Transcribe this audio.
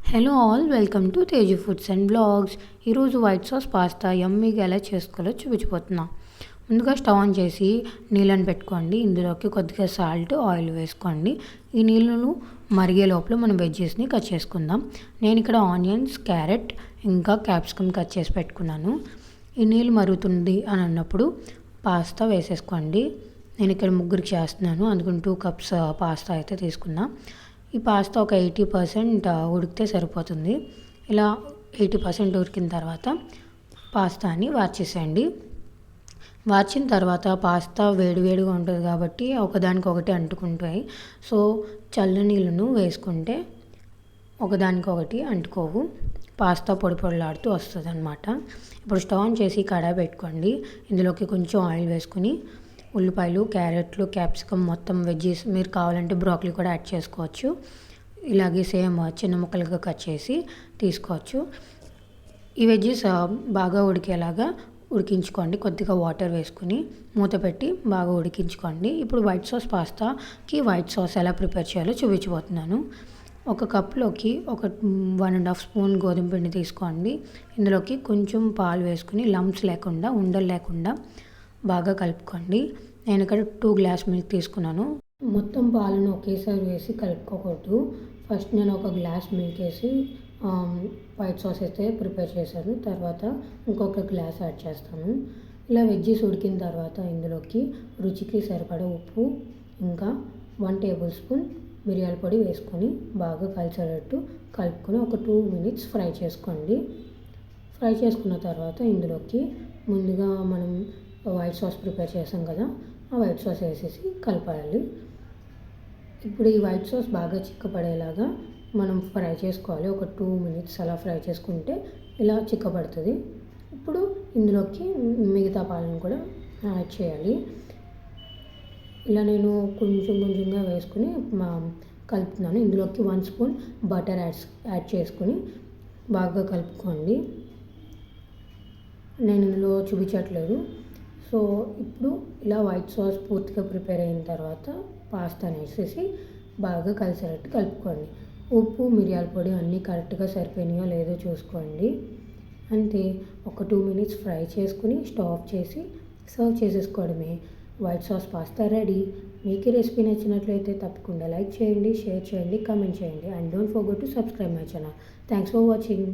Hello all welcome to Teju foods and blogs. ఈరోజు white sauce pasta యమ్మీగా ఎలా చేసుకోవాలో చూపించిపోతున్నా. ముందుగా స్టవ్ ఆన్ చేసి నీళ్ళని పెట్టుకోండి. ఇందులోకి కొద్దిగా సాల్ట్ ఆయిల్ వేసుకోండి. ఈ నీళ్ళు మరిగే లోపల మనం వెజ్జెస్ని కట్ చేసుకుందాం. నేను ఇక్కడ ఆనియన్స్, క్యారెట్ ఇంకా క్యాప్సికమ్ కట్ చేసి పెట్టుకున్నాను. ఈ నీళ్ళు మరుగుతుంది అని అన్నప్పుడు పాస్తా వేసేసుకోండి. నేను ఇక్కడ ముగ్గురికి చేస్తున్నాను, అందుకని 2 కప్స్ పాస్తా అయితే తీసుకున్నా. ఈ పాస్తా ఒక 80% ఉడికితే సరిపోతుంది. ఇలా 80% ఉడికిన తర్వాత పాస్తాని వార్చేసేయండి. వార్చిన తర్వాత పాస్తా వేడివేడిగా ఉంటుంది కాబట్టి ఒకదానికొకటి అంటుకుంటాయి. సో చల్ల నీళ్ళను వేసుకుంటే ఒకదానికొకటి అంటుకోవు, పాస్తా పొడి పొడిలాడుతూ వస్తుంది అనమాట. ఇప్పుడు స్టవ్ ఆన్ చేసి కడాయి పెట్టుకోండి. ఇందులోకి కొంచెం ఆయిల్ వేసుకుని ఉల్లిపాయలు, క్యారెట్లు, క్యాప్సికమ్ మొత్తం వెజ్జెస్, మీరు కావాలంటే బ్రోకలీ కూడా యాడ్ చేసుకోవచ్చు. ఇలాగే సేమ్ చిన్న ముక్కలుగా కట్ చేసి తీసుకోవచ్చు. ఈ వెజ్జెస్ బాగా ఉడికేలాగా ఉడికించుకోండి. కొద్దిగా వాటర్ వేసుకుని మూత పెట్టి బాగా ఉడికించుకోండి. ఇప్పుడు వైట్ సాస్ పాస్తాకి వైట్ సాస్ ఎలా ప్రిపేర్ చేయాలో చూపించబోతున్నాను. ఒక కప్లోకి ఒక 1.5 స్పూన్ గోధుమ పిండి తీసుకోండి. ఇందులోకి కొంచెం పాలు వేసుకుని లంప్స్ లేకుండా, ఉండలు లేకుండా బాగా కలుపుకోండి. నేను ఇక్కడ 2 గ్లాస్ మిల్క్ తీసుకున్నాను. మొత్తం పాలను ఒకేసారి వేసి కలుపుకోకూడదు. ఫస్ట్ నేను ఒక గ్లాస్ మిల్క్ వేసి వైట్ సాస్ అయితే ప్రిపేర్ చేశాను. తర్వాత ఇంకొక గ్లాస్ యాడ్ చేస్తాను. ఇలా వెజ్జెస్ ఉడికిన తర్వాత ఇందులోకి రుచికి సరిపడా ఉప్పు ఇంకా 1 టేబుల్ స్పూన్ మిరియాల పొడి వేసుకొని బాగా కలిసేటట్టు కలుపుకొని ఒక 2 మినిట్స్ ఫ్రై చేసుకోండి. ఫ్రై చేసుకున్న తర్వాత ఇందులోకి ముందుగా మనం వైట్ సాస్ ప్రిపేర్ చేసాం కదా, ఆ వైట్ సాస్ వేసేసి కలపాలి. ఇప్పుడు ఈ వైట్ సాస్ బాగా చిక్కపడేలాగా మనం ఫ్రై చేసుకోవాలి. ఒక 2 మినిట్స్ అలా ఫ్రై చేసుకుంటే ఇలా చిక్కపడుతుంది. ఇప్పుడు ఇందులోకి మిగతా పాలను కూడా యాడ్ చేయాలి. ఇలా నేను కొంచెం కొంచెంగా వేసుకుని కలుపుతున్నాను. ఇందులోకి 1 స్పూన్ బటర్ యాడ్ చేసుకొని బాగా కలుపుకోండి. నేను ఇందులో చూపించట్లేదు. సో ఇప్పుడు ఇలా వైట్ సాస్ పూర్తిగా ప్రిపేర్ అయిన తర్వాత పాస్తాని వేసేసి బాగా కలిసేటట్టు కలుపుకోండి. ఉప్పు, మిరియాల పొడి అన్నీ కరెక్ట్గా సరిపోయినాయో లేదో చూసుకోండి. అంతే, ఒక 2 మినిట్స్ ఫ్రై చేసుకుని స్టవ్ ఆఫ్ చేసి సర్వ్ చేసేసుకోవడమే. White sauce pasta ready. మీకు ఈ రెసిపీ నచ్చినట్లయితే తప్పకుండా లైక్ చేయండి, షేర్ చేయండి, కామెంట్ చేయండి. And don't forget to subscribe my channel. Thanks for watching.